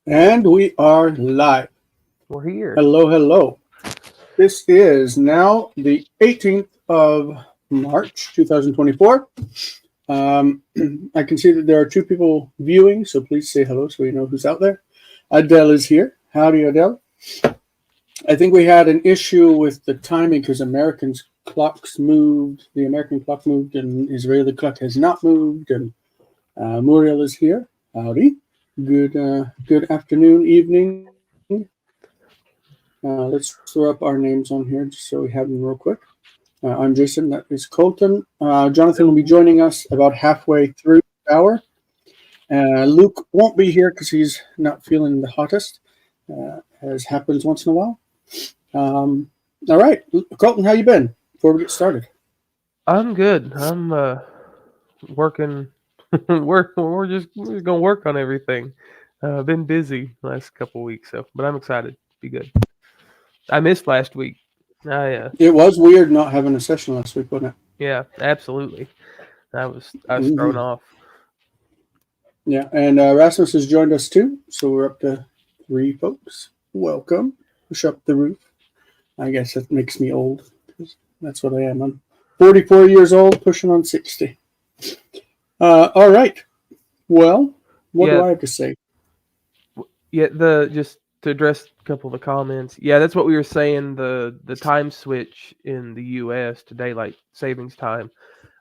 And we are live. We're here. Hello, hello. This is now the 18th of March, 2024. I can see that there are two people viewing, so please say hello so we know who's out there. Adele is here. Howdy, Adele. I think we had an issue with the timing because the American clock moved, and Israeli clock has not moved, and Muriel is here. Howdy. Good afternoon, evening. Let's throw up our names on here just so we have them real quick. I'm Jason. That is Colton. Jonathan will be joining us about halfway through the hour. Luke won't be here because he's not feeling the hottest, as happens once in a while. All right, Colton, how you been? Before we get started, I'm good. I'm working. We're just gonna work on everything. Been busy last couple weeks, but I'm excited to be good. I missed last week. It was weird not having a session last week, wasn't it? Yeah, absolutely. I was thrown off. Yeah, and Rasmus has joined us too, so we're up to 3 folks. Welcome. Push up the roof. I guess that makes me old. That's what I am. I'm 44 years old, pushing on 60. All right. Well, what do I have to say? Yeah, just to address a couple of the comments. Yeah, that's what we were saying. The time switch in the U.S. to daylight savings time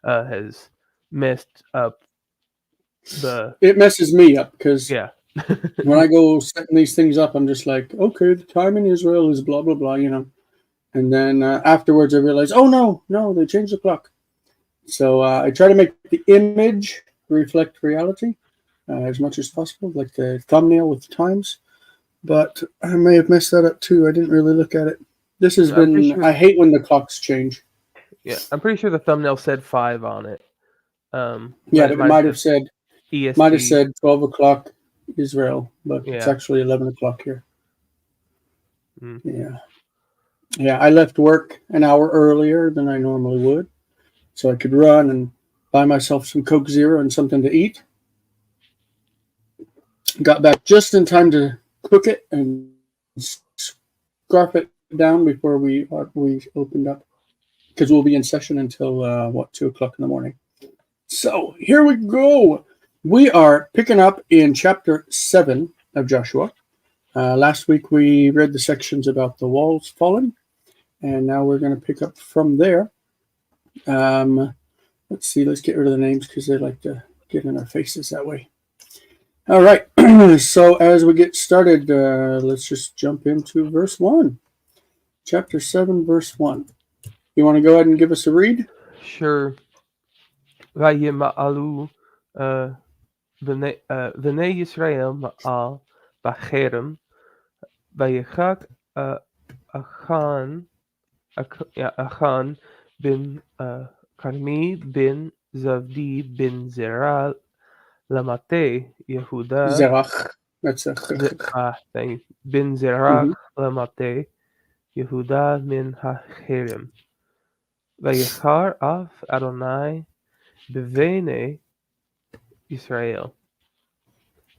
has messed up It messes me up because yeah. when I go setting these things up, I'm just like, okay, the time in Israel is blah blah blah, and then afterwards I realize, oh no, they changed the clock. So I try to make the image reflect reality as much as possible, like the thumbnail with the times. But I may have messed that up too. I didn't really look at it. This has been. I hate when the clocks change. Yeah, I'm pretty sure the thumbnail said 5 on it. Yeah, it might have said EST. Might have said 12 o'clock Israel, but it's actually 11 o'clock here. Mm. Yeah. I left work an hour earlier than I normally would, so I could run and buy myself some Coke Zero and something to eat. Got back just in time to cook it and scarf it down before we opened up, because we'll be in session until 2 o'clock in the morning. So here we go. We are picking up in chapter 7 of Joshua. Last week we read the sections about the walls falling, and now we're going to pick up from there. Let's see. Let's get rid of the names because they like to get in our faces that way. All right. So as we get started, let's just jump into verse 1. Chapter 7, verse 1. You want to go ahead and give us a read? Sure. וימעלו בני ישראל מעל בחרם, ויחק אחן בן כרמי בן זבדי בן זרע למטה יהודה. זרח. That's a בן זרח למטה יהודה מן החרם. ויחר אף אדוני בבני Israel.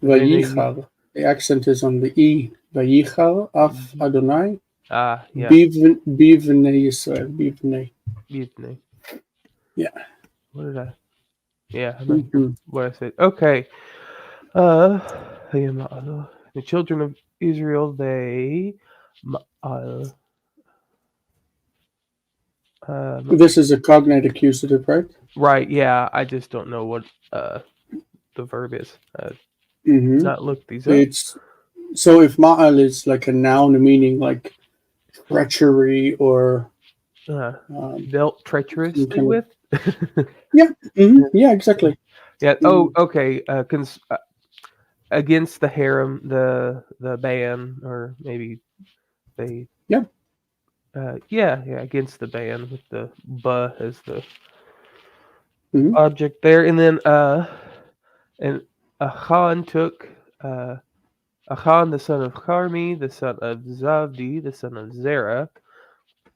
Vayichar. The accent is on the E. Vayichar af Adonai. Yeah. Bivnei Israel. Bivnei. Yeah. What did I? Yeah. What I said. Okay. The children of Israel, they. This is a cognate accusative, right? Right. Yeah. I just don't know what the verb is. Not look these up. So if ma'al is like a noun meaning like treachery or dealt treacherously with. Yeah. Yeah. Exactly. Yeah. Oh. Okay. Against the harem, the ban, or maybe they. Yeah. Yeah. Against the ban with the ba as the object there, and then and Achan took Achan the son of Carmi, the son of Zavdi, the son of Zerah,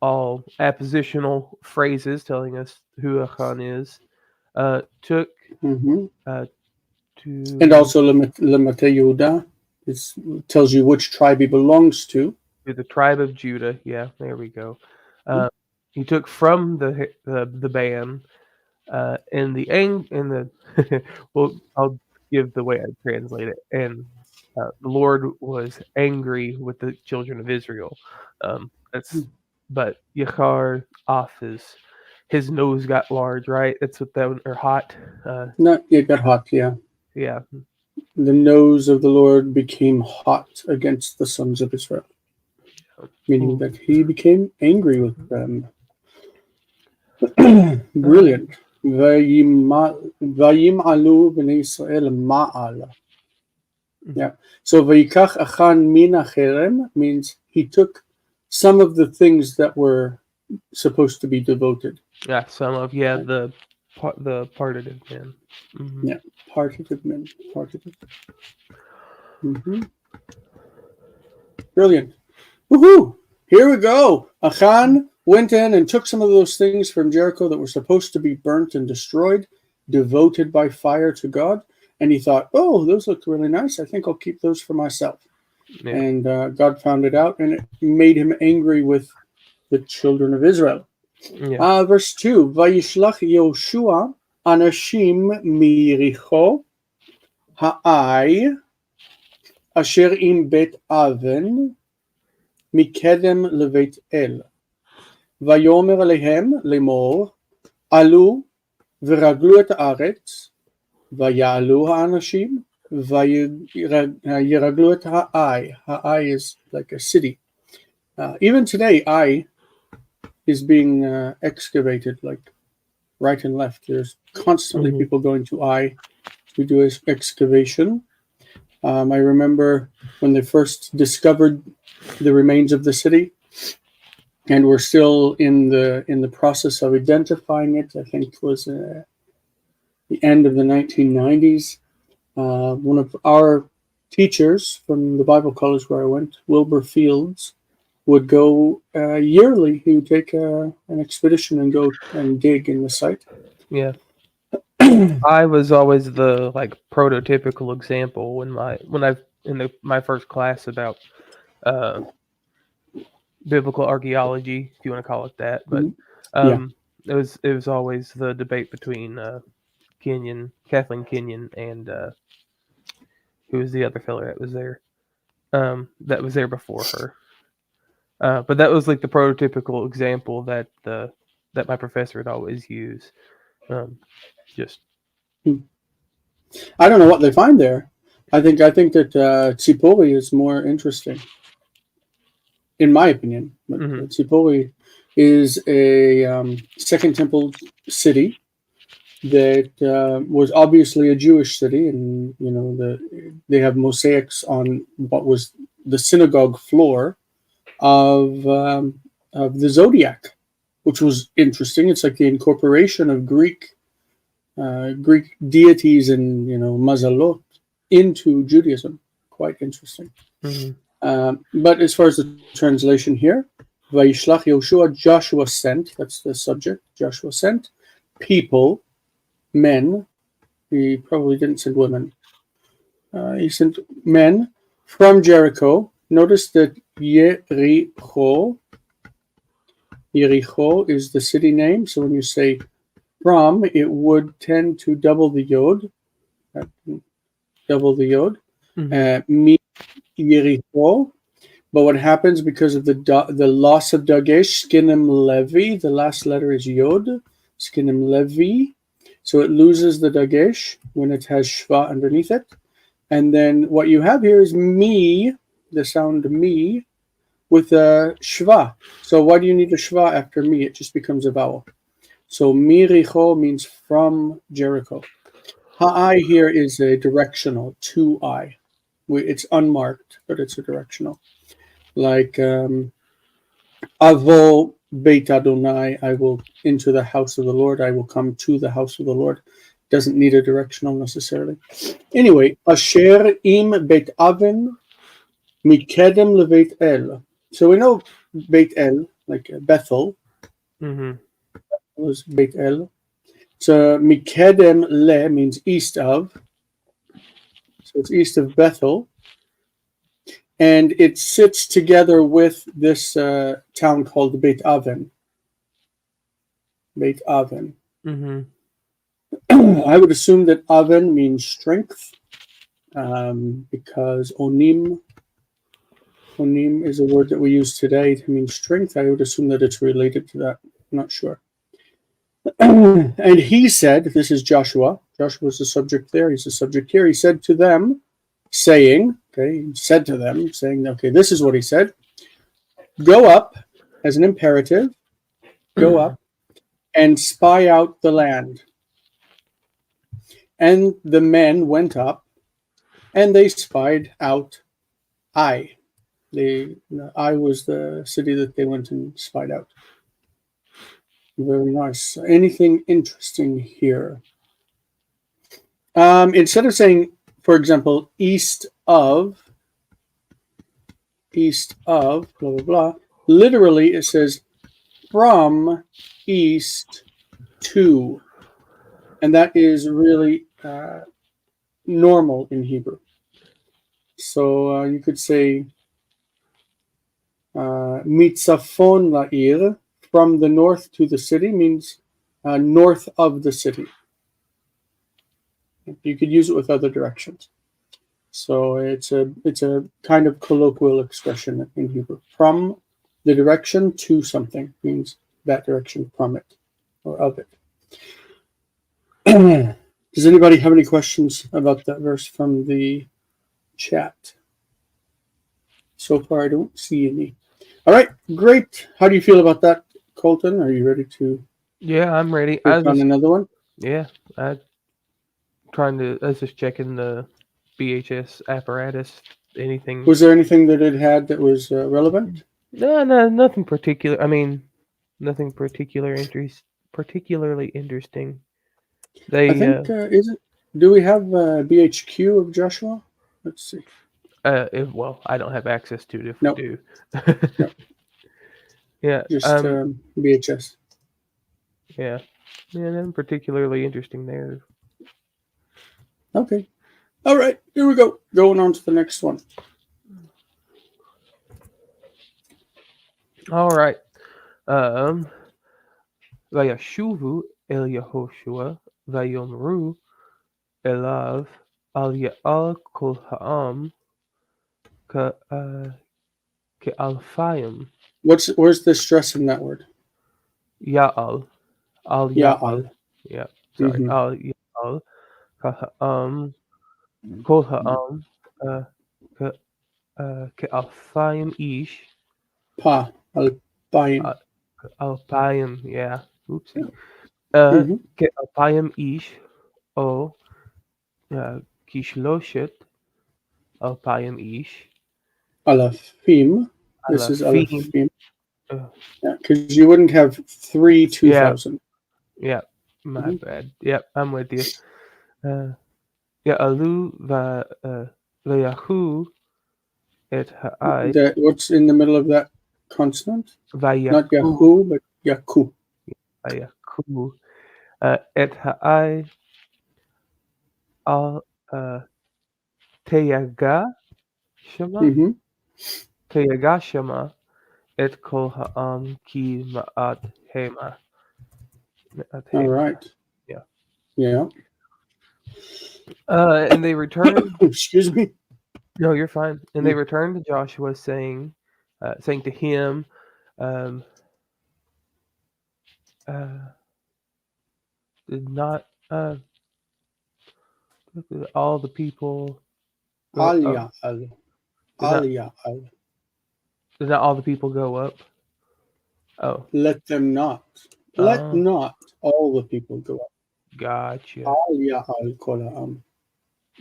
all appositional phrases telling us who Achan is. Took to and also Lemate Yehuda. tells you which tribe he belongs to. To the tribe of Judah. Yeah, there we go. He took from the band in the well, I'll give the way I translate it. And the Lord was angry with the children of Israel. But 𝗥𝗘𝗦𝗧𝗢 his nose got large, right? That's what that or hot. It got hot, yeah. Yeah. The nose of the Lord became hot against the sons of Israel, meaning that he became angry with them. Brilliant. 𝗥𝗓𝗦𝗡 bnei Israel ma'al. Yeah. So 𝗥𝗑ח achan min cherem means he took some of the things that were supposed to be devoted. Yeah, some of the partitive men. Mm-hmm. Yeah, partitive men. Partitive. Mm-hmm. Brilliant. Woohoo! Here we go. Achan went in and took some of those things from Jericho that were supposed to be burnt and destroyed, devoted by fire to God. And he thought, oh, those look really nice. I think I'll keep those for myself. Yeah. And God found it out, and it made him angry with the children of Israel. Yeah. Verse 2, Vayishlach Yoshua anashim miYericho ha'ai asher im bet aven mikadem levet el. Vayomer alehem lemor alu v'raglu et haaretz vaya'alu ha'anashim vayiraglu et ha'ai. Ha'ai is like a city. Even today, Ai is being excavated like right and left. There's constantly people going to Ai to do excavation. I remember when they first discovered the remains of the city, and we're still in the process of identifying it. I think it was the end of the 1990s. One of our teachers from the Bible college where I went, Wilbur Fields, would go yearly. He would take an expedition and go and dig in the site. Yeah. I was always the prototypical example when my first class about biblical archaeology, if you want to call it that. But it was always the debate between Kathleen Kenyon, and who was the other fellow that was there? That was there before her. But that was like the prototypical example that my professor would always use. I don't know what they find there. I think that 𝗕𝗘𝗦 is more interesting, in my opinion. But 𝗕𝗘𝗦 is a Second Temple city that was obviously a Jewish city, and they have mosaics on what was the synagogue floor of the zodiac, which was interesting. It's like the incorporation of Greek deities and mazalot into Judaism. Quite interesting. But as far as the translation here, Vayishlach Yoshua, Joshua sent. That's the subject. Joshua sent people, men. He probably didn't send women. He sent men from Jericho. Notice that Yericho is the city name. So when you say from, it would tend to double the yod. Me Yericho. But what happens because of the loss of dagesh, skinim levi, the last letter is yod, skinim levi. So it loses the dagesh when it has shva underneath it. And then what you have here is me, the sound me, with a shva. So why do you need a shva after me? It just becomes a vowel. So miYericho means from Jericho. Ha'ai here is a directional, to I. It's unmarked, but it's a directional. Like Avo Beit Adonai, I will into the house of the Lord. I will come to the house of the Lord. Doesn't need a directional necessarily. Anyway, Asher im Beit Aven Mikedem leBeit El. So we know Beit El, like Bethel, was Beit El. So Mikedem le means east of. So it's east of Bethel. and it sits together with this town called Beit Aven. Beit Aven. Mm-hmm. I would assume that Aven means strength, because onim is a word that we use today to mean strength. I would assume that it's related to that. I'm not sure. And he said, this is Joshua. Joshua's the subject there. He's the subject here. He said to them, saying, okay, this is what he said. Go up, as an imperative, go up and spy out the land. And the men went up, and they spied out Ai. Ai was the city that they went and spied out. Very nice. Anything interesting here? Instead of saying, for example, east of, blah, blah, blah, literally it says from east to. And that is really normal in Hebrew. So you could say mitzafon la'ir, from the north to the city, means north of the city. You could use it with other directions. So it's a kind of colloquial expression in Hebrew. From the direction to something means that direction from it or of it. Does anybody have any questions about that verse from the chat? So far, I don't see any. All right, great. How do you feel about that, Colton? Are you ready to? Yeah, I'm ready. Take on another one? Yeah, I was just checking the BHS apparatus. Anything? Was there anything that it had that was relevant? No, nothing particular. I mean, nothing particularly interesting. I think is it? Do we have BHQ of Joshua? Let's see. Well, I don't have access to it. If we do, Nope. Yeah, just BHS. Yeah, nothing particularly interesting there. Okay. All right, here we go. Going on to the next one. All right. Vayashuvu el Yehoshua vayomru elav al Ya'al kol ha'am ke'alfayim. Where's the stress in that word? Ya'al. Al Ya'al. Yeah. Sorry. Al Ya'al kol ha'am ke'alfayim ish. Pa alpayim. Alpayim. Yeah. Oopsie. Ke'alpayim ish o kishloshet alpayim ish. Alafim. This is alafim. Yeah, because you wouldn't have 2,000. Yeah, my bad. Yep, I'm with you. Alu vayahu et ha'ai. What's in the middle of that consonant? Vayahu. Not Yahu, but Yaku. Vayahu et ha'ai al teyaga shema. Teyaga shema et kol ha'am ki ma'at hema. All right. Yeah. And they returned. Excuse me. No, you're fine. And they returned to Joshua, saying to him, did not all the people Did not all the people go up? Oh, let them not. Let not all the people go up. Gotcha.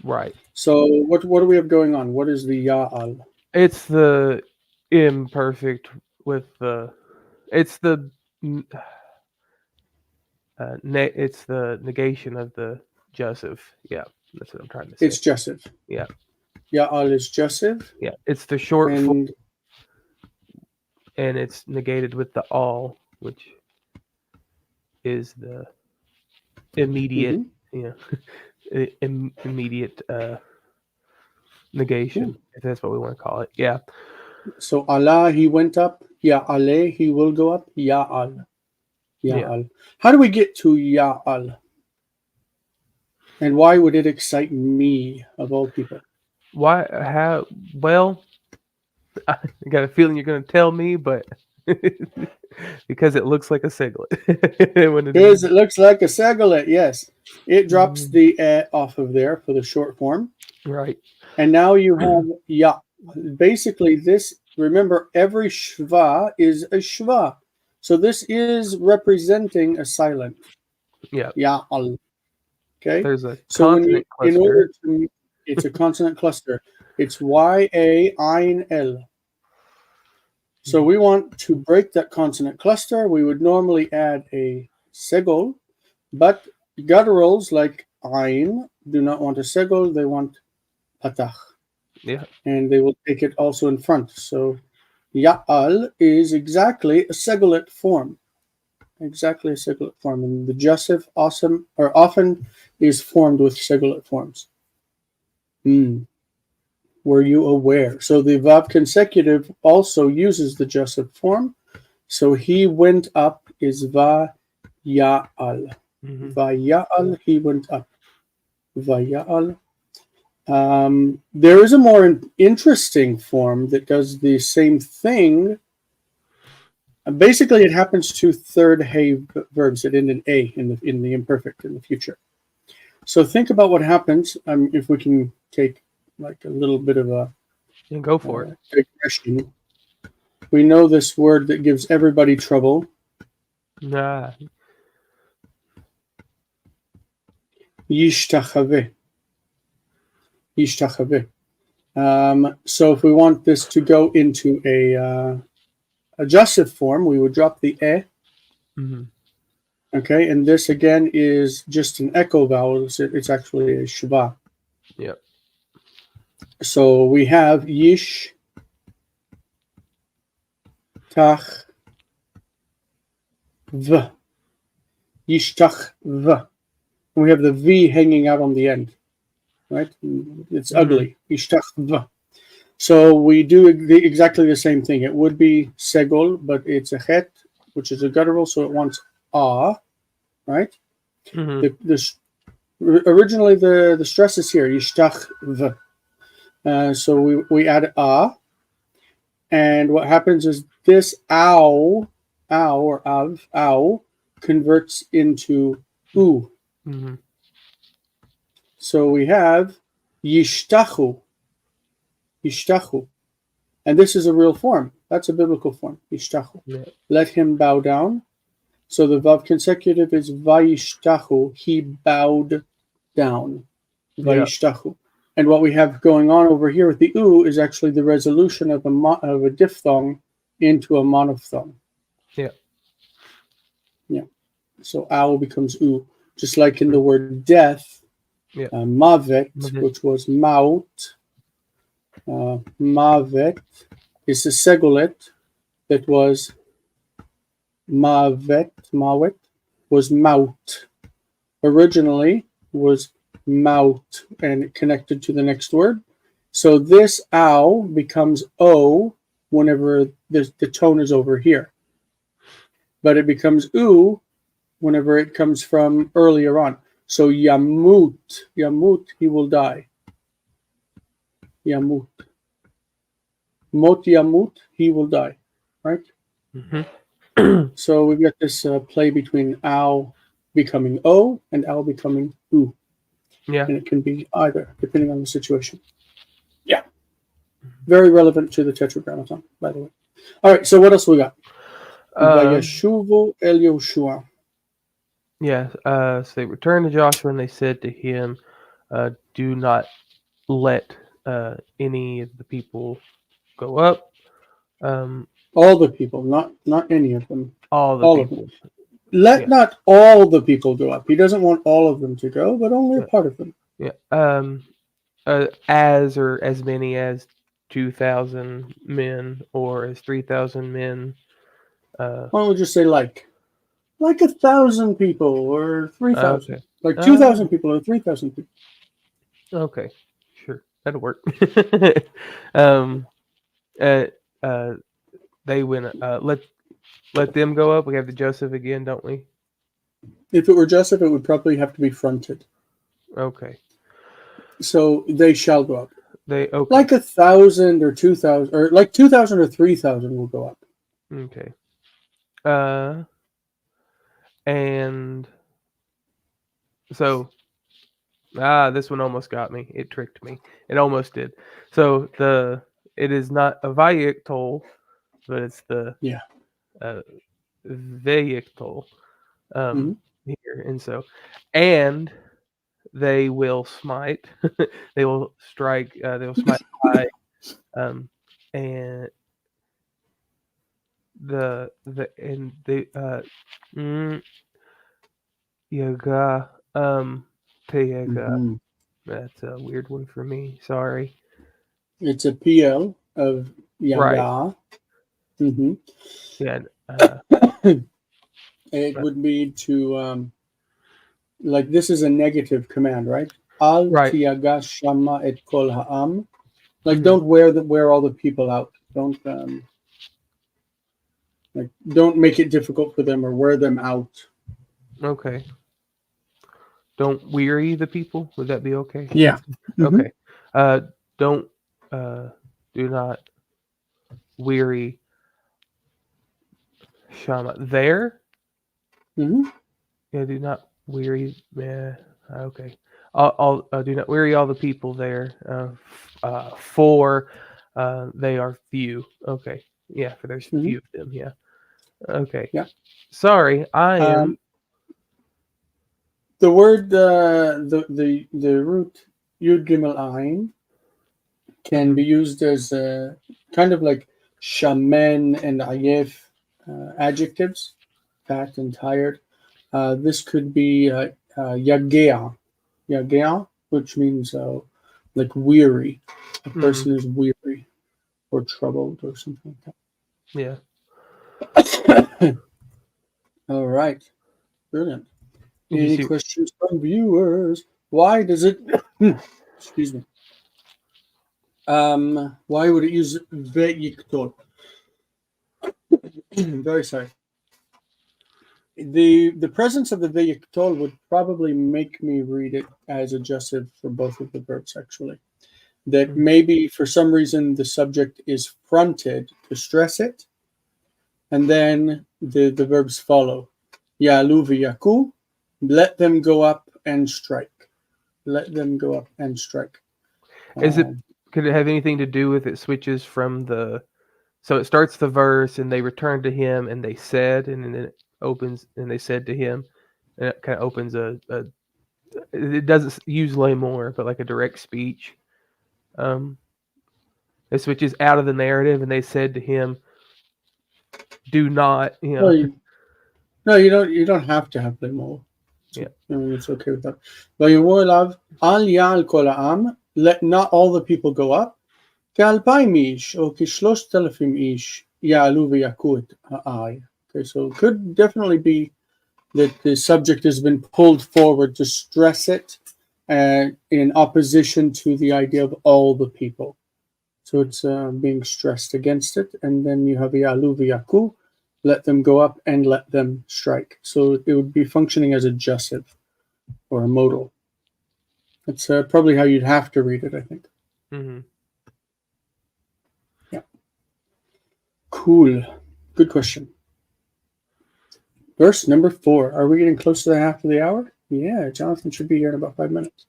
Right. So what do we have going on? What is the Ya'al? It's the imperfect with the. It's the. It's the negation of the Joseph. Yeah, that's what I'm trying to say. It's Joseph. Yeah. Ya'al is Joseph. Yeah, it's the short form, and it's negated with the all, which is the immediate, immediate negation, if that's what we want to call it. Yeah. So Allah, he went up. Ya'ale, he will go up. Ya'al. Ya'al. How do we get to Ya'al? And why would it excite me of all people? Why? How? Well, I got a feeling you're going to tell me, but because it looks like a siglet. Because it looks like a seglet, yes. It drops the off of there for the short form. Right. And now you have ya. Basically, this, remember, every shva is a shva. So this is representing a silent. Yeah. Ya'al. Okay? There's a So consonant cluster. in order to, it's a consonant cluster. It's Y-A-I-N-L. So we want to break that consonant cluster. We would normally add a segol, but gutturals like ain do not want a segol. They want patach. Yeah. And they will take it also in front. So ya'al is exactly a segolet form. Exactly a segolet form. And the Joseph often is formed with segolet forms. Were you aware? So the Vav consecutive also uses the Joseph form. So he went up is Va Ya'al. Va Ya'al, he went up. Va Ya'al. There is a more interesting form that does the same thing. Basically, it happens to third hay verbs that end in A in the imperfect in the future. So think about what happens if we can take like a little bit of a go for it. Digression. We know this word that gives everybody trouble. Nah. Yishtachave. Yishtachave. So if we want this to go into a adjustive form, we would drop the e. Okay, and this again is just an echo vowel. It's actually a shva. Yep. So we have yish, tach, v. Yishtach v. We have the v hanging out on the end, right? It's ugly. Yishtach v. So we do exactly the same thing. It would be segol, but it's a het, which is a guttural, so it wants ah, right? Originally, the stress is here. Yishtach v. So we add a, and what happens is this ow or av, ow, converts into u. So we have yishtachu, and this is a real form. That's a biblical form, yishtachu. Yeah. Let him bow down. So the vav consecutive is vayishtachu, he bowed down, vayishtachu. Yeah. And what we have going on over here with the u is actually the resolution of a diphthong into a monophthong. Yeah. Yeah. So ow becomes u, just like in the word death. Yeah. Mavet, which was maut. Mavet is a segolet that was mawet was maut. Originally was maut, and it connected to the next word. So this ow becomes o whenever the tone is over here. But it becomes u whenever it comes from earlier on. So yamut, he will die. Yamut. Mot yamut, he will die. Right? So we've got this play between ow becoming o and ow becoming u. Yeah. And it can be either, depending on the situation. Yeah. Very relevant to the Tetragrammaton, by the way. All right, so what else we got? Vayashuvu el Yoshua. Yeah, so they returned to Joshua and they said to him, do not let any of the people go up. All the people, not any of them. All the people. Of them. Let not all the people go up. He doesn't want all of them to go, but only a part of them. Yeah. As or as many as 2,000 men or as 3,000 men. Why don't we just say like 1,000 people or 3,000? Okay. Like 2,000 people or 3,000 people. Okay, sure. that'll work. um, uh, uh, they went. Let them go up. We have the Joseph again, don't we? If it were Joseph, it would probably have to be fronted. Okay. So they shall go up. They okay. Like 1,000 or 2,000, or like 2,000 or 3,000 will go up. Okay. And so this one almost got me. It tricked me. It almost did. So it is not a 𝗥𝗘𝗦𝗘𝗥𝗡, but it's the 𝗥𝗘𝗦𝗡𝗙 here. And so, and they will smite. They will strike. They will smite high. And the 𝗥𝗘𝗦𝗡𝗥𝗚. That's a weird one for me. Sorry. It's a PL of Yaga. Right. Yeah. It would be to like this is a negative command, right? Al tiyaga shama et kol ha'am. Like don't wear all the people out. Don't don't make it difficult for them or wear them out. Okay. Don't weary the people. Would that be okay? Yeah. Okay. Do not weary Shama there. Yeah, do not weary. Yeah. Okay. I'll do not weary all the people there. For they are few. Okay. Yeah. For there's few of them. Yeah. Okay. Yeah. Sorry, I am. The word the root 𝗥𝗘𝗦𝗡𝗥𝗡 can be used as kind of like shamen and ayef adjectives, fat and tired. This could be 𝗥𝗘𝗦𝗥𝗚, which means like weary. A person is weary or troubled or something like that. Yeah. All right. Brilliant. Any questions from viewers? Why does it excuse me. Why would it use 𝗥𝗘𝗦𝗡𝗥𝗚? Very sorry. The presence of the 𝗥𝗘𝗦𝗡𝗥 would probably make me read it as adjustive for both of the verbs, actually. That maybe for some reason the subject is fronted to stress it, and then the verbs follow. 𝗥𝗓𝗦𝗥𝗚, let them go up and strike. Let them go up and strike. Could it have anything to do with it switches from so it starts the verse and they returned to him and they said, and then it opens and they said to him, and it kind of opens it doesn't use lemor, but like a direct speech. It switches out of the narrative and they said to him, do not, No, you don't have to have lemor. Yeah. I mean, it's okay with that. Al ya'al kol ha'am, let not all the people go up. כ2,000 איש או כ3,000 איש יעלו ויכו את העי. Okay, so it could definitely be that the subject has been pulled forward to stress it in opposition to the idea of all the people. So it's being stressed against it, and then you have יעלו ויכו, let them go up and let them strike. So it would be functioning as a adjussive or a modal. That's probably how you'd have to read it, I think. Yeah. Cool. Good question. Verse number 4. Are we getting close to the half of the hour? Yeah, Jonathan should be here in about 5 minutes.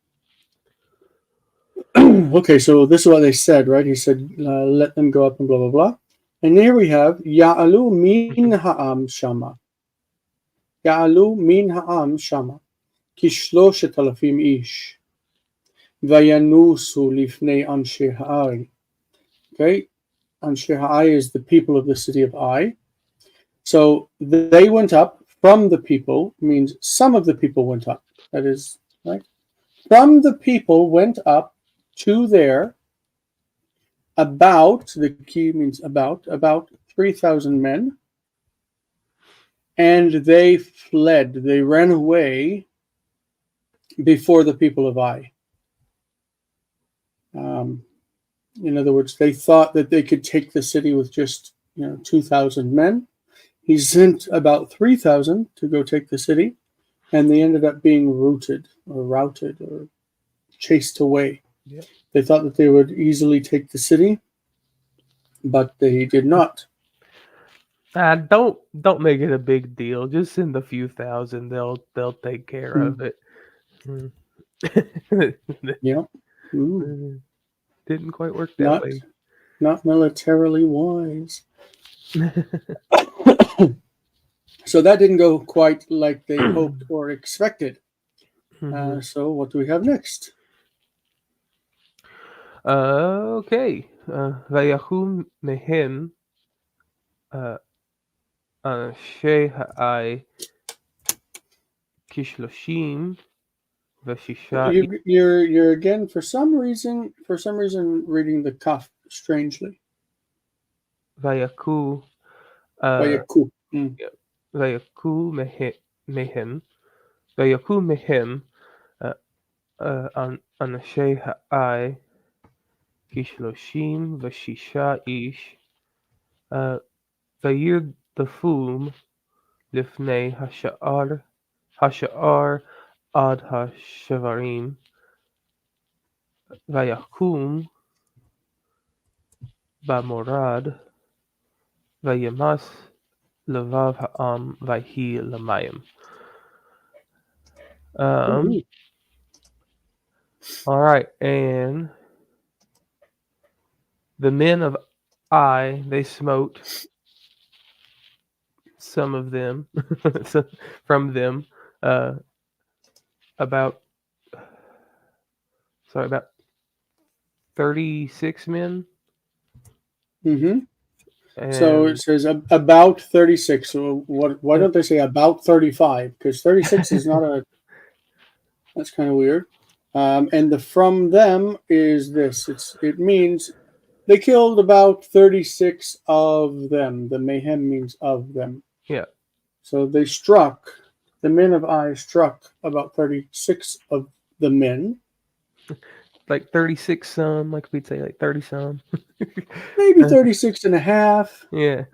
Okay, so this is what they said, right? He said, let them go up and blah, blah, blah. And here we have, Ya'alu min ha'am shama. Ya'alu min ha'am shama. כ3,000 איש. וינוסו לפני אנשי העי. Okay, אנשי העי is the people of the city of Ai. So they went up from the people, means some of the people went up. That is, right? From the people went up to there about, the key means about 3,000 men. And they fled, they ran away before the people of Ai. In other words, they thought that they could take the city with just 2,000 men. He sent about 3,000 to go take the city, and they ended up being routed or chased away. Yeah. They thought that they would easily take the city, but they did not. Don't make it a big deal. Just send a few thousand. They'll take care of it. Yeah. Didn't quite work that way. Not militarily wise. So that didn't go quite like they hoped or expected. So what do we have next? Okay. ויקום מהם אנשי האי כ30 ושישה. You're again for some reason reading the kaf strangely. ויקום מהם אנשי האי כ36 איש וירדפום לפני השער עד השברים ויקום במורד וימס לבב העם ויהי למים. All right, and the men of Ai, they smote some of them from them, about 36 men. So it says about 36. So why don't they say about 35? Because 36 is not a. That's kind of weird. And the from them is this. It means they killed about 36 of them. The mayhem means of them. Yeah. So they struck. The men of Ai struck about 36 of the men. Like 36 some, like we'd say like 30 some. Maybe 36 and a half. Yeah.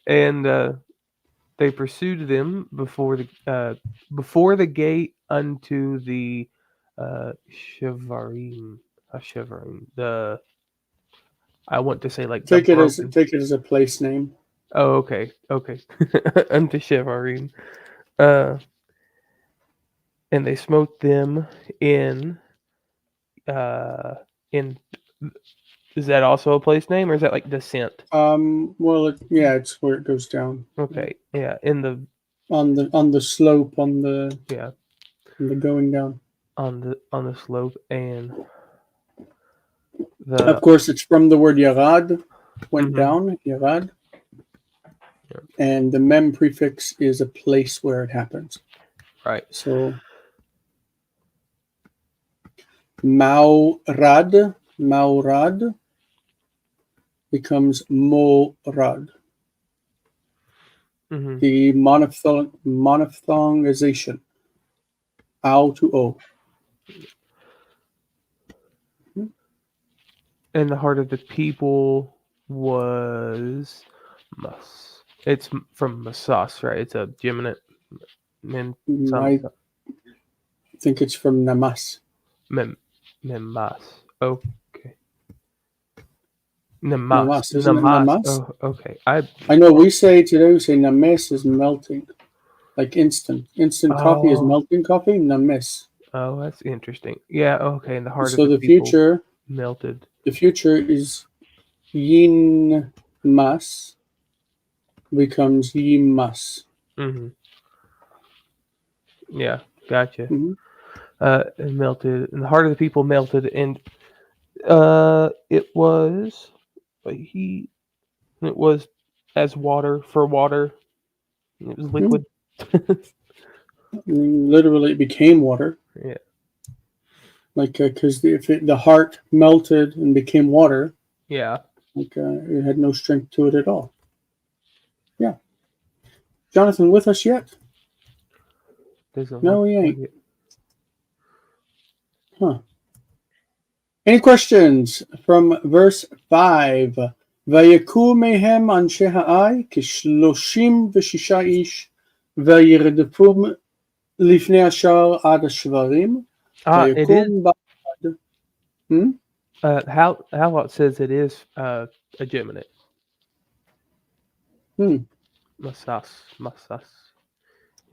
And they pursued them before the gate unto the Shevarim. I want to say like take it as a place name. Oh, okay. Unto Shevarim. And they smote them in. Is that also a place name, or is that like descent? Well, it's where it goes down. Okay, yeah, on the slope, on the going down. On the slope, and of course it's from the word yarad, went down, yarad, and the mem prefix is a place where it happens. Right. So Maurad becomes Morad. The monophthongization. Ow to O. And the heart of the people was Mus. It's from Masas, right? It's a geminate. I think it's from Namas. Nemas. Okay. Namas. Namas. Isn't it Namas? Oh, okay. I know we say Names is melting. Like instant coffee is melting coffee. Names. Oh, that's interesting. Yeah. Okay. And the heart so of the people future melted. The future is Yin Mas becomes Yimas. Yeah. Gotcha. It melted, and the heart of the people melted, and it was as water for water. It was liquid. Literally, it became water. Yeah. Like because the heart melted and became water. Yeah. Like it had no strength to it at all. Yeah. Jonathan, with us yet? No, he ain't. Huh. Any questions from verse 5? ויקום מהם אנשי העי כ36 איש וירדפום לפני השער עד השברים. It is. Hmm? How says it is Geminate. Masas. Yeah.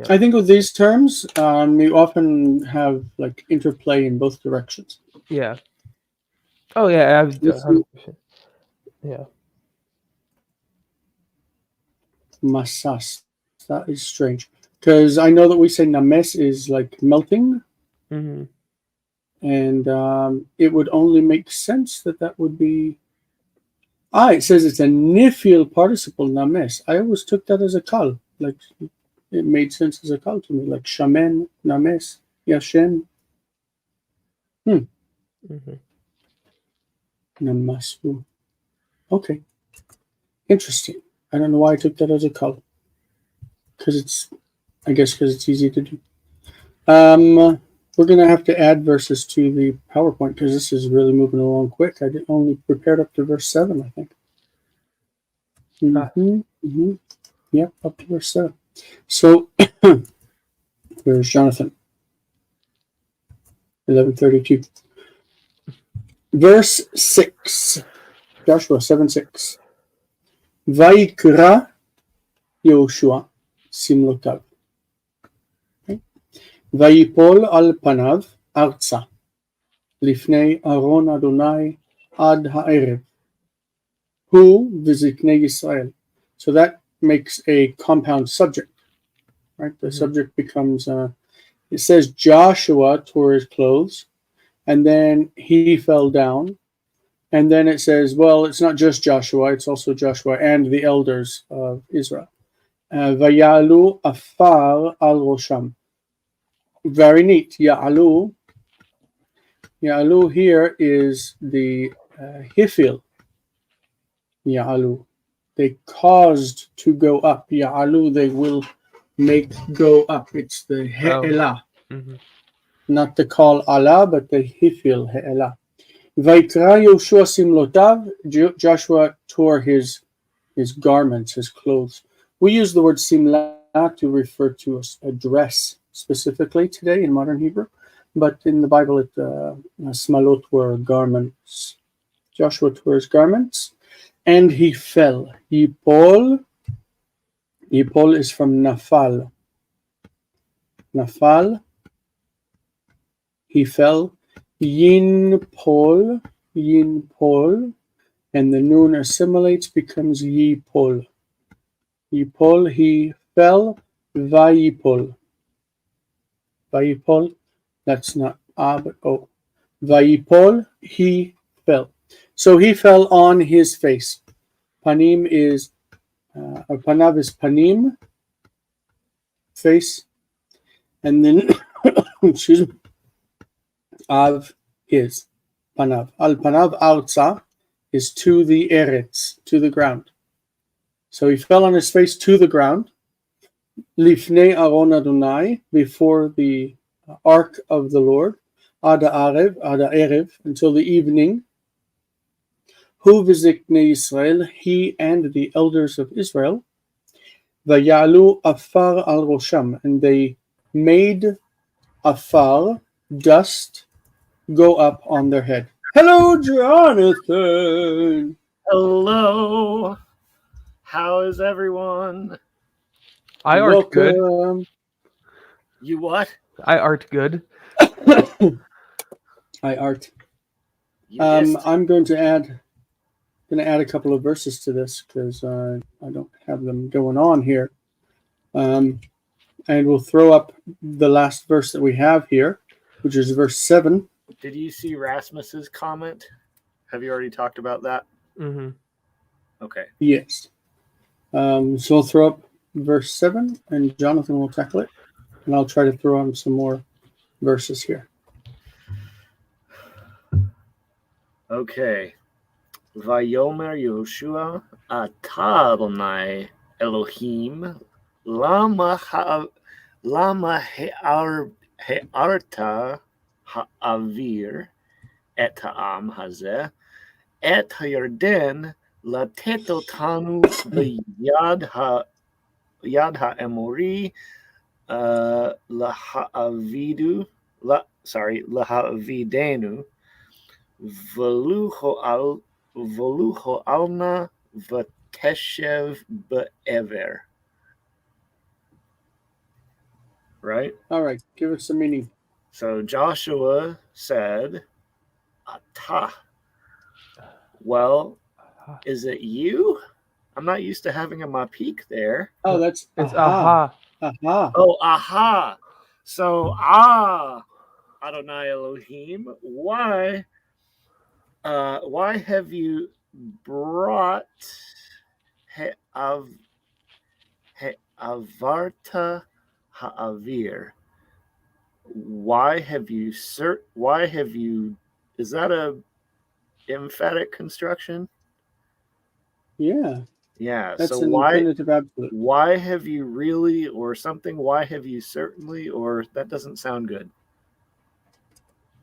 I think with these terms, we often have like interplay in both directions. Yeah. Oh yeah, I was 100%. Yeah. Masas. That is strange. Because I know that we say names is like melting. Mm-hmm. And it would only make sense that would be... it says it's a nifil participle, names. I always took that as a kal. Like, it made sense as a kal to me. Like, shamen, names, yashen. Mm-hmm. Namasu. Okay. Interesting. I don't know why I took that as a kal. Because it's easy to do. We're going to have to add verses to the PowerPoint because this is really moving along quick. I only prepared up to verse 7, I think. Yep, up to verse 7. So, where's Jonathan? 11:32. Verse 6. Joshua 7:6. ויקרא יהושע שמלותיו. ויפול על פניו ארצה לפני ארון אדוני עד הערב הוא וזקני ישראל. So that makes a compound subject, right? The subject becomes it says Joshua tore his clothes and then he fell down, and then it says, well, it's not just Joshua, it's also Joshua and the elders of Israel. ויעלו עפר על ראשם. Very neat. Ya'alu here is the hifil. Ya'alu. They caused to go up. Ya'alu, they will make go up. It's the he'elah. Mm-hmm. Not the call Allah, but the hifil, he'elah. Vayikra Yoshua simlotav. Joshua tore his garments, his clothes. We use the word simla to refer to a dress specifically today in modern Hebrew, but in the Bible, smalot were garments. Joshua tore his garments, and he fell. Yipol is from nafal. Nafal. He fell. Yinpol, and the noon assimilates, becomes yipol. Yipol, he fell. Vayipol. Vayipol, that's not but o. Vayipol, he fell. So he fell on his face. Panim is, panav is panim, face, and then, excuse me, av is panav. Al panav arza is to the eretz, to the ground. So he fell on his face to the ground. Lifnei Aron Adonai, before the ark of the Lord, ad erev, until the evening. Hu v'ziknei Yisrael, he and the elders of Israel. Vayalu afar al rosham, and they made afar, dust, go up on their head. Hello, Jonathan. Hello. How is everyone? I art good. You what? I art good. I art. You missed. I'm going to add a couple of verses to this because I don't have them going on here. And we'll throw up the last verse that we have here, which is verse 7. Did you see Rasmus's comment? Have you already talked about that? Mm-hmm. Okay. Yes. So I'll throw up verse 7, and Jonathan will tackle it. And I'll try to throw on some more verses here. Okay. Vayomer Yehoshua Ata Adonai Elohim Lama He'arta Ha'avir 𝗥𝗘𝗦𝗡𝗦𝗧𝗏 את הירדן לתת אותנו ביד האמורי להעבידנו ולו הועלנה ותשב בעבר. Right? All right, give us some meaning. So Joshua said, Atah. Well, is it you? I'm not used to having a mapik there. Oh, that's It's aha. aha. Aha. Oh, aha. So, Adonai Elohim, why have you brought 𝗥𝗘𝗦𝗡𝗥𝗡 ha'avir? Why have you, is that a emphatic construction? Yeah, Yeah. that's So an infinitive absolute. why have you really, or something, why have you certainly, or that doesn't sound good.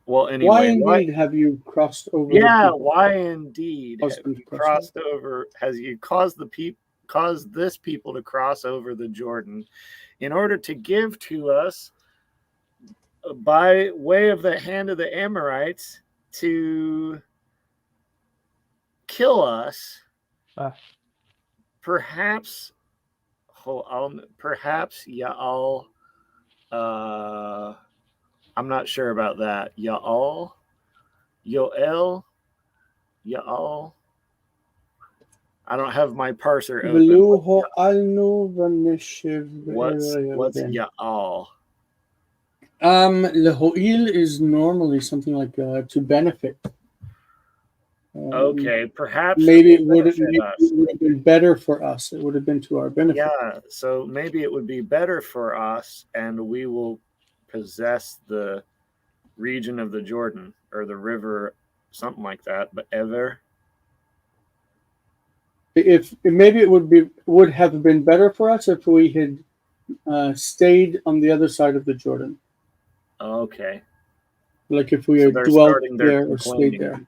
Well, anyway. Why indeed have you crossed over? Yeah, why indeed have Husband you crossed crossed over, has you caused this people to cross over the Jordan in order to give to us by way of the hand of the Amorites to kill us. Perhaps Ya'al, I'm not sure about that. Ya'al, Yoel, Ya'al. I don't have my parser open. What's Ya'al? Lehoil is normally something like to benefit. Okay, perhaps maybe it would have been better for us. It would have been to our benefit. Yeah, so maybe it would be better for us, and we will possess the region of the Jordan or the river, something like that. But ever, if maybe it would have been better for us if we had stayed on the other side of the Jordan. Okay. Like if we had dwelt there or stayed there.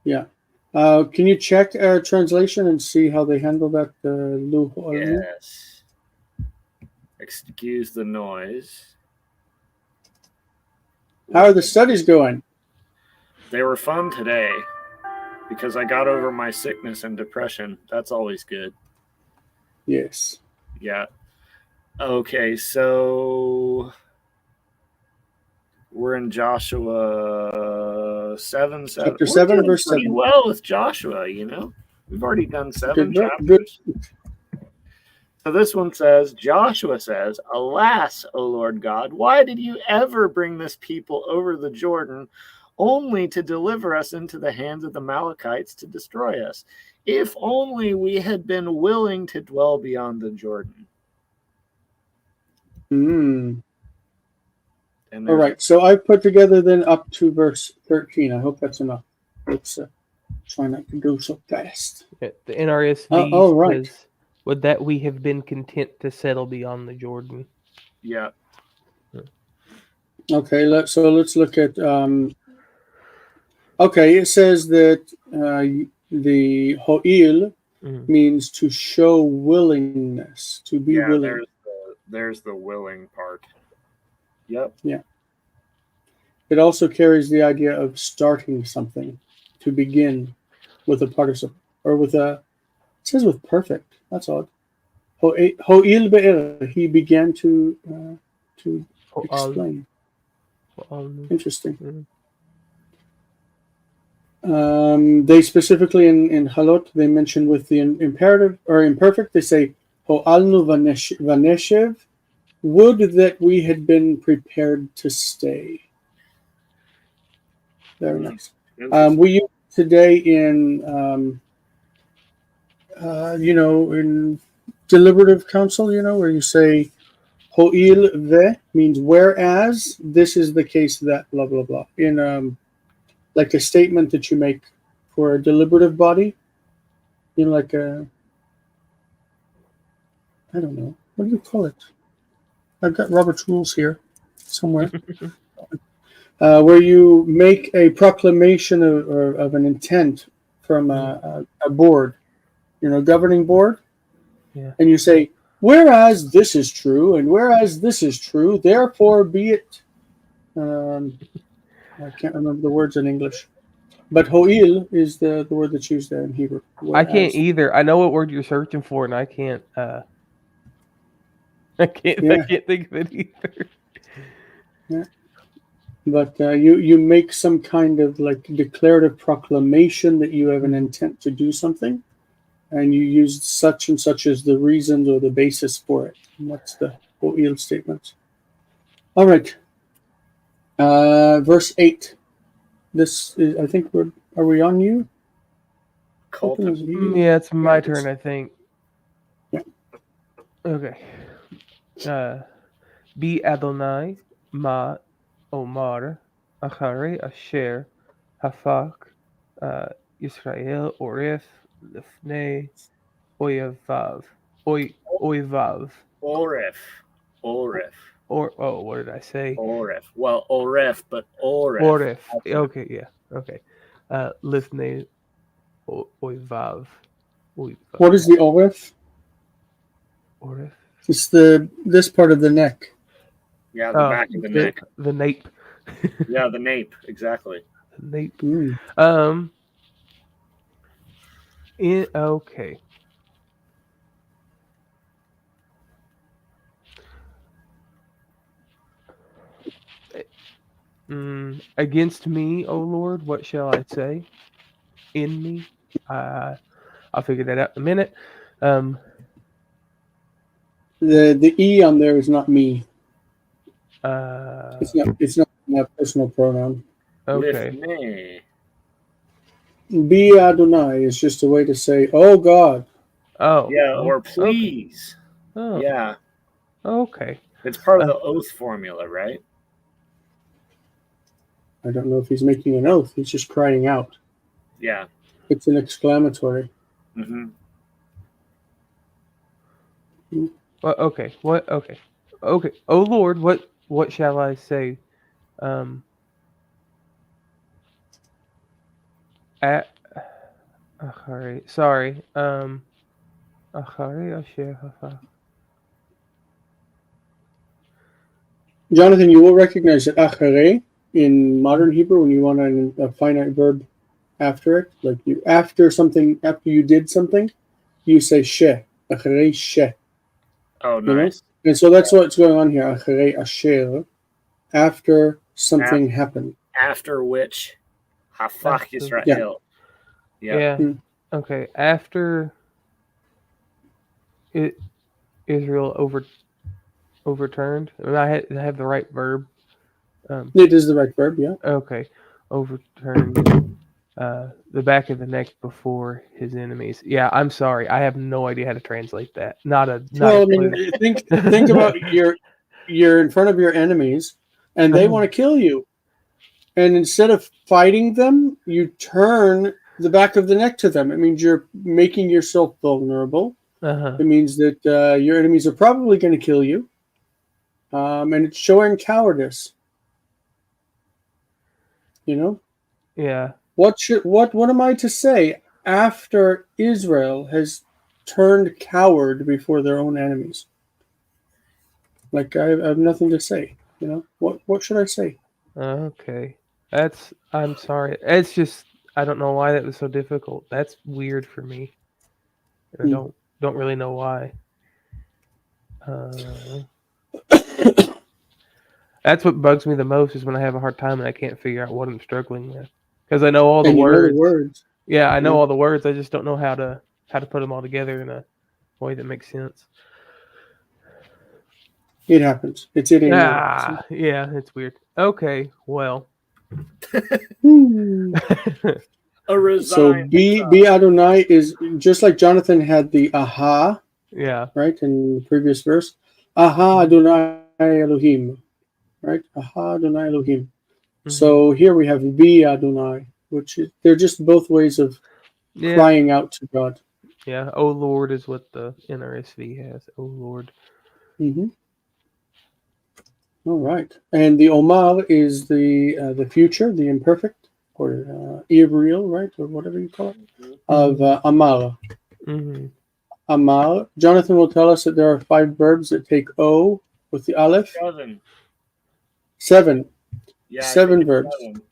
Yeah. Can you check our translation and see how they handle that? Yes. Excuse the noise. How are the studies going? They were fun today because I got over my sickness and depression. That's always good. Yes. Yeah. Okay, so we're in Joshua 7. Chapter 7, verse 7. Pretty well with Joshua, you know. We've already done 7 chapters. So this one says, Joshua says, Alas, O Lord God, why did you ever bring this people over the Jordan only to deliver us into the hands of the Amalekites to destroy us? If only we had been willing to dwell beyond the Jordan. All right, so I put together then up to verse 13. I hope that's enough. Let's try not to go so fast. The NRSV says, would that we have been content to settle beyond the Jordan? Yeah. Okay, let's look at. Okay, it says that the ho'il means to show willingness, to be willing. There's the willing part. Yep. Yeah. It also carries the idea of starting something, to begin with a participle, or with a. It says with perfect. That's odd. Ho'il be'er. He began to explain. Interesting. They specifically in Halot they mention with the imperative or imperfect. They say ho'alnu vaneshev. Would that we had been prepared to stay. Very nice. We use today in in deliberative counsel, where you say ho'il ve means whereas this is the case that blah blah blah. In like a statement that you make for a deliberative body, like a I don't know, what do you call it? I've got Robert's rules here somewhere. where you make a proclamation of an intent from a board, governing board, and you say, whereas this is true, and whereas this is true, therefore be it. I can't remember the words in English, but ho'il is the word that's used there in Hebrew. I can't either. I know what word you're searching for, and I can't. I can't think of it either. Yeah. But you make some kind of like declarative proclamation that you have an intent to do something, and you use such and such as the reasons or the basis for it. And that's the ho'il statement. All right. Verse 8. This is, I think are we on you? Yeah, it's my turn, I think. Yeah. Okay. Be Adonai ma Omar 𝗥𝗘𝗦𝗘𝗧 Yisrael orif lifnei oyevav oyevav. Orif. What did I say? Orif. Well, orif, but orif. Orif. Okay, yeah. Okay. Lifnei oyevav. What is the orif? Orif. It's this part of the neck. Yeah, the back of the neck. The nape. Yeah, the nape. Exactly. The nape. Mm. Okay. Against me, O Lord, what shall I say? In me, I'll figure that out in a minute. The e on there is not me. It's not a personal pronoun. Okay. Be Adonai is just a way to say, "Oh God." Oh. Yeah, or please. Okay. Oh. Yeah. Okay. It's part of the oath formula, right? I don't know if he's making an oath. He's just crying out. Yeah. It's an exclamatory. Mm-hmm. Well, okay. What? Okay. Okay. Oh Lord, what shall I say? Sorry. Jonathan, you will recognize that 𝗥𝗘𝗦𝗘 in modern Hebrew when you want a finite verb after it, like after you did something, you say she, 𝗥𝗘𝗦𝗃 she. Oh, nice. And so that's what's going on here. 𝗥𝗘𝗦 asher, after something happened. After which, hafach Yisrael. Yeah. Okay. After Israel overturned. I have the right verb. It is the right verb. Yeah. Okay. Overturned the back of the neck before his enemies. Yeah. I'm sorry. I have no idea how to translate that. Think about you're in front of your enemies, and they want to kill you. And instead of fighting them, you turn the back of the neck to them. It means you're making yourself vulnerable. It means that your enemies are probably going to kill you. And it's showing cowardice. Yeah. What am I to say after Israel has turned coward before their own enemies? Like I have nothing to say. What should I say? Okay. I'm sorry. It's just I don't know why that was so difficult. That's weird for me. I don't really know why. That's what bugs me the most is when I have a hard time and I can't figure out what I'm struggling with. Because I know all the words. Yeah, I know all the words. I just don't know how to put them all together in a way that makes sense. It happens. It's it. Yeah, it's weird. Okay, well. So be Adonai is just like Jonathan had the aha. Yeah. Right in the previous verse. Aha Adonai Elohim. Right? Aha Adonai Elohim. Mm-hmm. So here we have be Adonai, which they're just both ways of crying out to God. Yeah. Oh Lord is what the NRSV has. Oh Lord. Mm-hmm. All right. And the Omar is the future, the imperfect, or irreal, right? Or whatever you call it, of Amar. Mm-hmm. Amar. Jonathan will tell us that there are 5 verbs that take O with the Aleph. 7. 7. Yeah, 7 verbs. 7.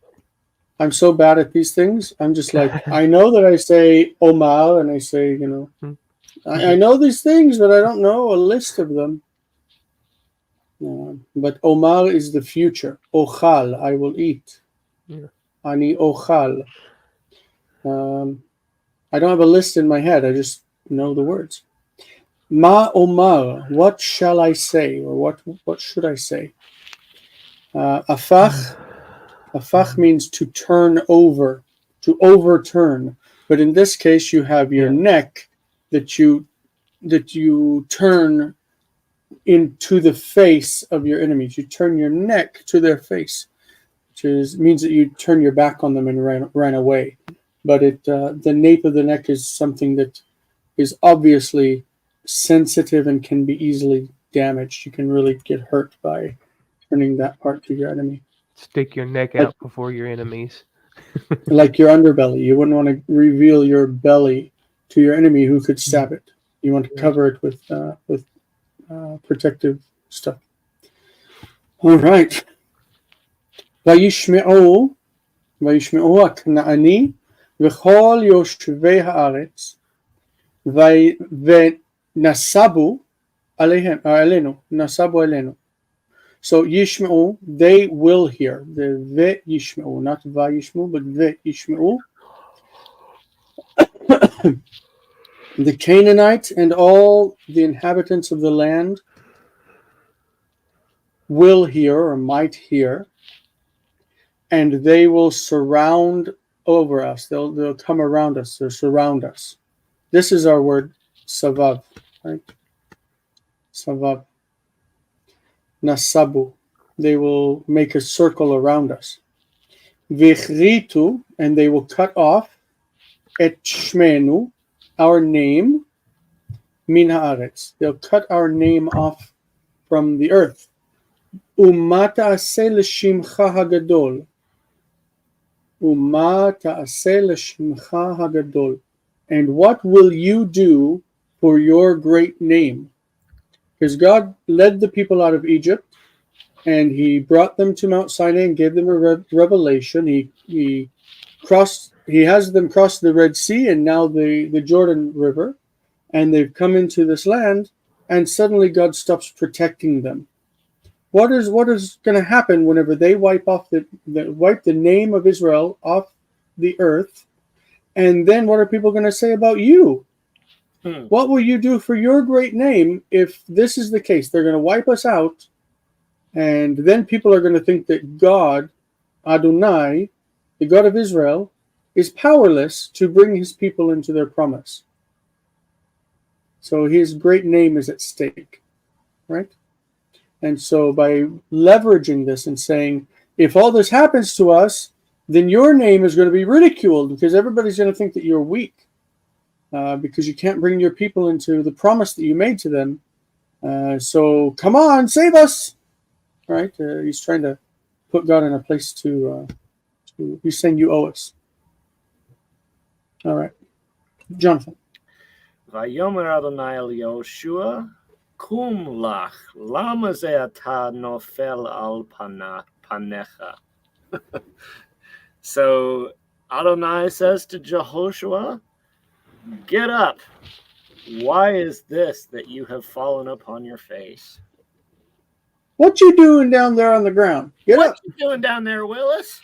I'm so bad at these things. I'm just like, I know that I say Omar and I say, I know these things, but I don't know a list of them. But Omar is the future. Ochal, I will eat. Yeah. Ani ochal. I don't have a list in my head. I just know the words. Ma Omar, what shall I say, or what should I say? Afach. Afach means to turn over, to overturn. But in this case, you have your neck that you turn into the face of your enemies. You turn your neck to their face, which means that you turn your back on them and ran away. But the nape of the neck is something that is obviously sensitive and can be easily damaged. You can really get hurt by turning that part to your enemy. Stick your neck out before your enemies. Like your underbelly. You wouldn't want to reveal your belly to your enemy who could stab it. You want to cover it with protective stuff. All right. וישמעו הכנעני וכל יושבי הארץ ונסבו עלינו. So yishma'u, they will hear. The ve-yishma'u, not va-yishma'u, but ve-yishma'u. The Canaanites and all the inhabitants of the land will hear or might hear, and they will surround over us. They'll come around us or surround us. This is our word, savav, right? Savav. Nasabu, they will make a circle around us. Vichritu, and they will cut off et shmenu, our name, min haaretz. They'll cut our name off from the earth. Uma ta'aseh l'shimcha hagadol. Uma ta'aseh l'shimcha hagadol. And what will you do for your great name? Because God led the people out of Egypt, and He brought them to Mount Sinai and gave them a revelation. He has them cross the Red Sea and now the Jordan River, and they've come into this land, and suddenly God stops protecting them. What is going to happen whenever they wipe the name of Israel off the earth? And then what are people going to say about you? What will you do for your great name if this is the case? They're going to wipe us out, and then people are going to think that God, Adonai, the God of Israel, is powerless to bring His people into their promise. So His great name is at stake, right? And so by leveraging this and saying, if all this happens to us, then your name is going to be ridiculed because everybody's going to think that you're weak. Because you can't bring your people into the promise that you made to them. So come on, save us. Right? He's trying to put God in a place to he's saying you owe us. All right. Jonathan. Vayomer Adonai el Yoshua, kum lach, lama ze ata nofel al panecha. So Adonai says to Jehoshua, get up. Why is this that you have fallen upon your face? What you doing down there on the ground? Get up. What you doing down there, Willis?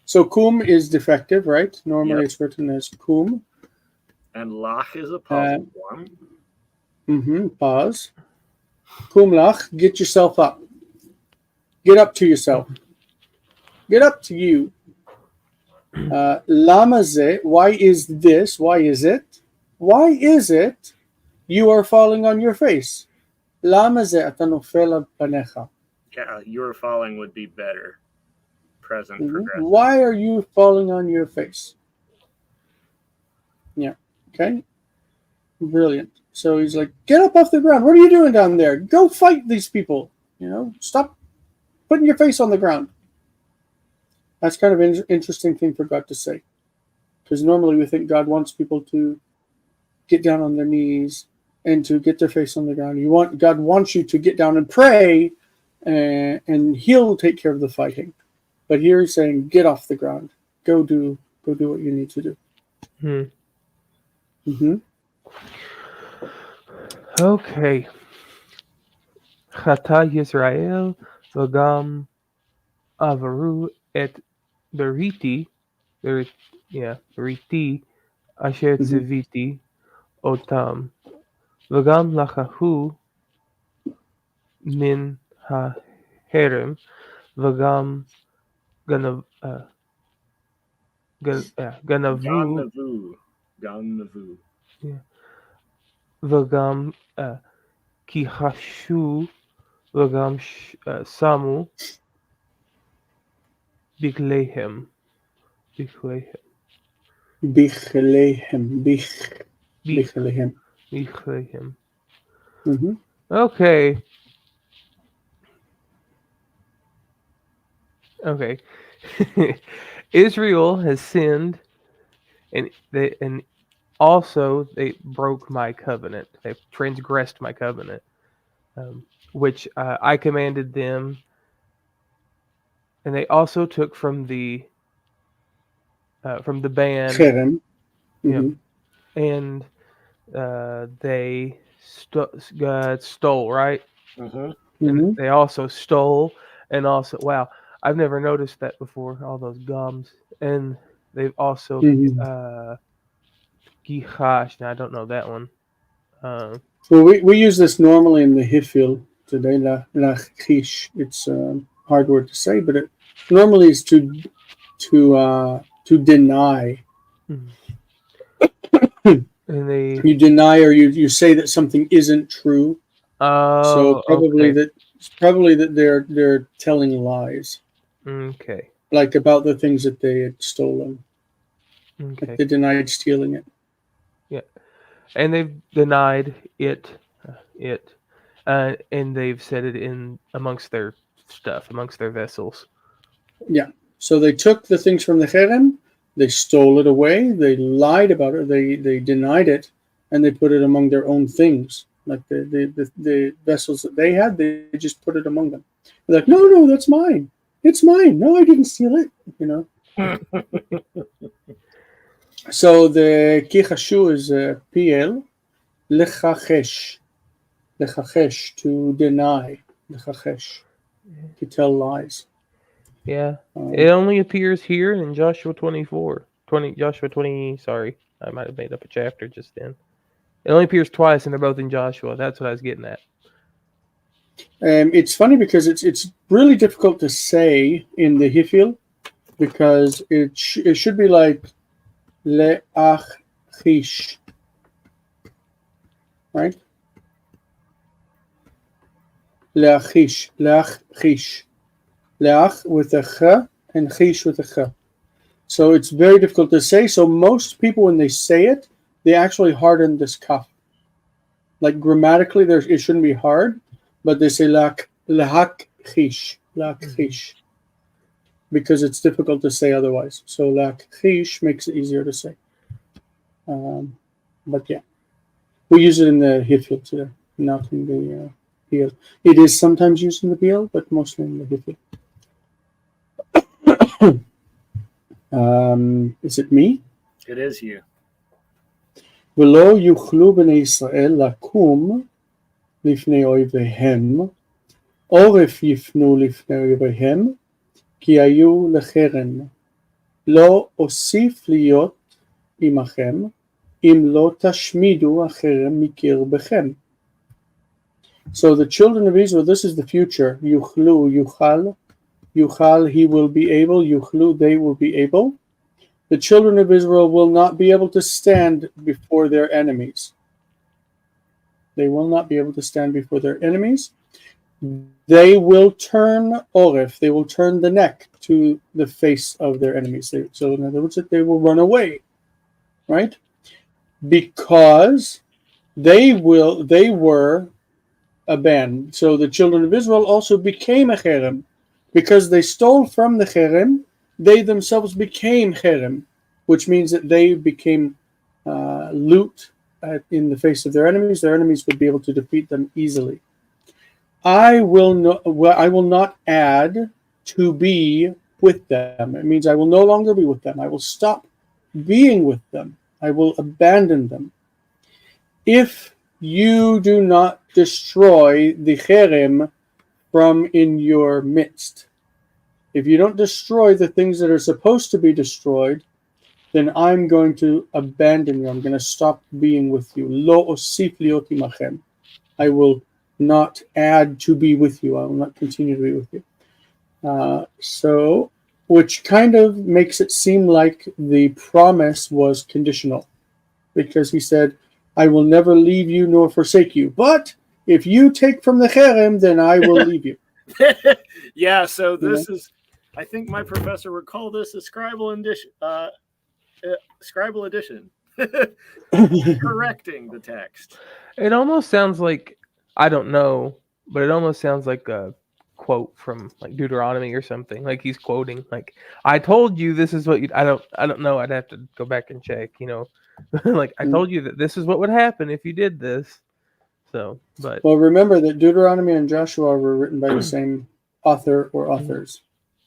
So kum is defective, right? Normally it's written as kum. And lach is a positive form. Pause. Kum lach, get yourself up. Get up to yourself. Get up to you. Lama ze, why is this? Why is it? Why is it you are falling on your face? Lama ze ata nofel al panecha. Yeah, your falling would be better. Present progressive. Why are you falling on your face? Yeah. Okay. Brilliant. So he's like, get up off the ground. What are you doing down there? Go fight these people. Stop putting your face on the ground. That's kind of an interesting thing for God to say. Because normally we think God wants people to get down on their knees and to get their face on the ground. God wants you to get down and pray, and He'll take care of the fighting. But here He's saying, get off the ground. Go do what you need to do. Mm-hmm. Okay. 𝗥𝗘𝗦𝗧𝗢 Yisrael v'gam avaru et beriti asher tziviti otam v'gam lachahu min haherem v'gam ganavu Ganavu. v'gam kihashu v'gam samu 𗗥𝗘𝗦𝗚𝗛. 𝗥𝗘𝗦𝗚𝗛. Mm-hmm. Okay. Israel has sinned, and also they broke my covenant. They transgressed my covenant, which I commanded them. And they also took from the band, Cherem. Mm-hmm. and they stole, right? Mm-hmm. And they also stole, and also, wow, I've never noticed that before. All those gums, and they've also gichash. Now I don't know that one. Well, we use this normally in the Hifil today. Lachish. It's a hard word to say, but it normally is to deny. And you deny, or you say that something isn't true. So probably that they're telling lies. Okay. Like about the things that they had stolen. Okay. Like they denied stealing it. Yeah, and they've denied it, and they've said it in amongst their stuff, amongst their vessels. Yeah. So they took the things from the Cherem, they stole it away, they lied about it, they denied it, and they put it among their own things. Like the vessels that they had, they just put it among them. They're like, no, that's mine. It's mine. No, I didn't steal it. So the kichashu is PL, lechachesh, to deny, lechachesh, to tell lies. Yeah, it only appears here in Joshua 20. Sorry, I might have made up a chapter just then. It only appears twice, and they're both in Joshua. That's what I was getting at. It's funny because it's really difficult to say in the Hifil, because it should be like le'achish, right? Le'achish, le'ach with a ch and chish with a ch. So it's very difficult to say. So most people, when they say it, they actually harden this kaf. Like grammatically, it shouldn't be hard, but they say le'achish, because it's difficult to say otherwise. So le'achish makes it easier to say. But yeah, we use it in the Hifil today, not in the PL. It is sometimes used in the PL, but mostly in the Hifil. Is it me? It is you. ולא יוכלו בני ישראל לקום לפני אויביהם, עורף יפנו לפני אויביהם, כי היו לחרם. לא אוסיף להיות עמכם, אם לא תשמידו החרם מקרבכם. So the children of Israel, this is the future. יוכלו, יוכל, he will be able. יוכלו, they will be able. The children of Israel will not be able to stand before their enemies. They will not be able to stand before their enemies. They will turn oref. They will turn the neck to the face of their enemies. So in other words, they will run away, right? Because they were abandoned. So the children of Israel also became a cherem. Because they stole from the cherem, they themselves became cherem, which means that they became loot in the face of their enemies. Their enemies would be able to defeat them easily. I will not add to be with them. It means I will no longer be with them. I will stop being with them. I will abandon them. If you do not destroy the cherem from in your midst, if you don't destroy the things that are supposed to be destroyed, then I'm going to abandon you. I'm going to stop being with you. Lo osif liot imachem. I will not add to be with you. I will not continue to be with you. So, which kind of makes it seem like the promise was conditional, because he said, I will never leave you nor forsake you. But if you take from the cherem, then I will leave you. Yeah, so this is, I think my professor would call this a scribal addition. Correcting the text. It almost sounds like, I don't know, but it almost sounds like a quote from like Deuteronomy or something. Like he's quoting, like, I told you this is what you. I don't know. I'd have to go back and check. Like I told you that this is what would happen if you did this. So, but well, remember that Deuteronomy and Joshua were written by the same author or authors.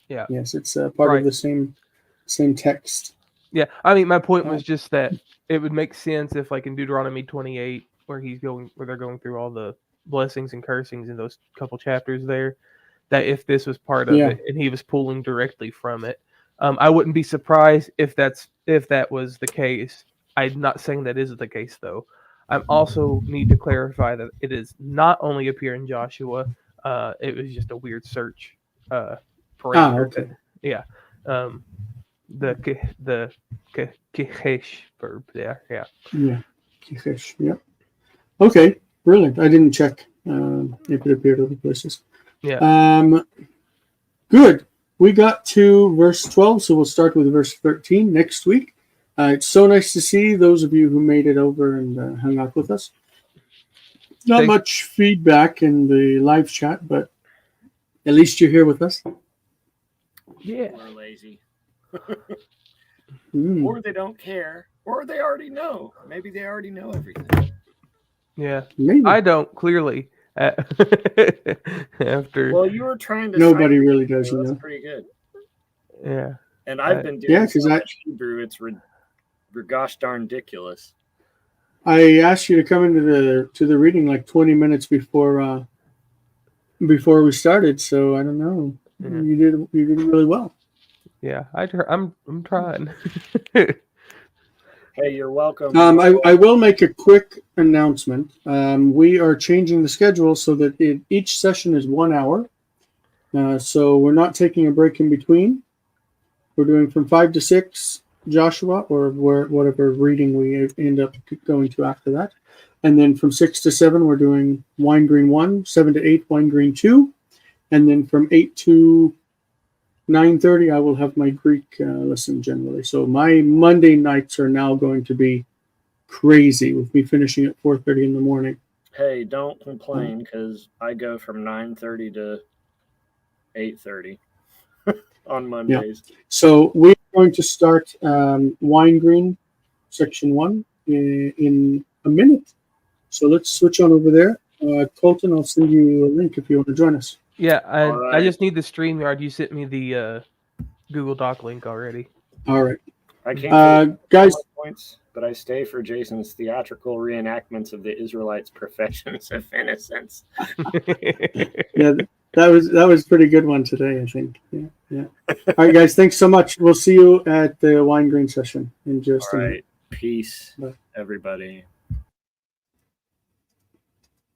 Yeah. Yes, it's part of the same text. Yeah, I mean, my point was just that it would make sense if, like in Deuteronomy 28, where they're going through all the blessings and cursings in those couple chapters there, that if this was part of it and he was pulling directly from it, I wouldn't be surprised if that was the case. I'm not saying that isn't the case though. I also need to clarify that it is not only appear in Joshua. It was just a weird search parameter. Okay. Yeah. The 𝗥𝗘𝗦𝗧𝗢 verb there. Yeah. Yeah. 𝗥𝗘𝗦𝗧. Yeah. Okay. Brilliant. I didn't check if it appeared other places. Yeah. Good. We got to verse 12, so we'll start with verse 13 next week. It's so nice to see those of you who made it over and hung out with us. Not much feedback in the live chat, but at least you're here with us. Yeah. We're lazy. Or they don't care, or they already know. Maybe they already know everything. Yeah. Maybe. I don't, clearly. After. Well, you were trying to. Nobody really does, That's pretty good. Yeah. And I've been doing so much Hebrew. It's gosh darn ridiculous. I asked you to come into the reading like 20 minutes before we started, so I don't know. Yeah. You did really well. Yeah, I'm trying. Hey, you're welcome. I will make a quick announcement. We are changing the schedule so that each session is 1 hour. So we're not taking a break in between. We're doing from 5 to 6 Joshua, or whatever reading we end up going to after that. And then from 6 to 7, we're doing Wine Green 1, 7 to 8, Wine Green 2. And then from 8 to 9:30, I will have my Greek lesson generally. So my Monday nights are now going to be crazy with me finishing at 4:30 in the morning. Hey, don't complain, because I go from 9:30 to 8:30 on Mondays. Yeah. So we're going to start Wine Green section 1 in a minute. So let's switch on over there. Colton, I'll send you a link if you want to join us. Yeah, I just need the StreamYard. You sent me the Google Doc link already. All right. I can't guys, points, but I stay for Jason's theatrical reenactments of the Israelites' professions of innocence. Yeah, that was a pretty good one today, I think. Yeah. All right, guys, thanks so much. We'll see you at the Wine Green session in just a minute. Peace, Bye. everybody.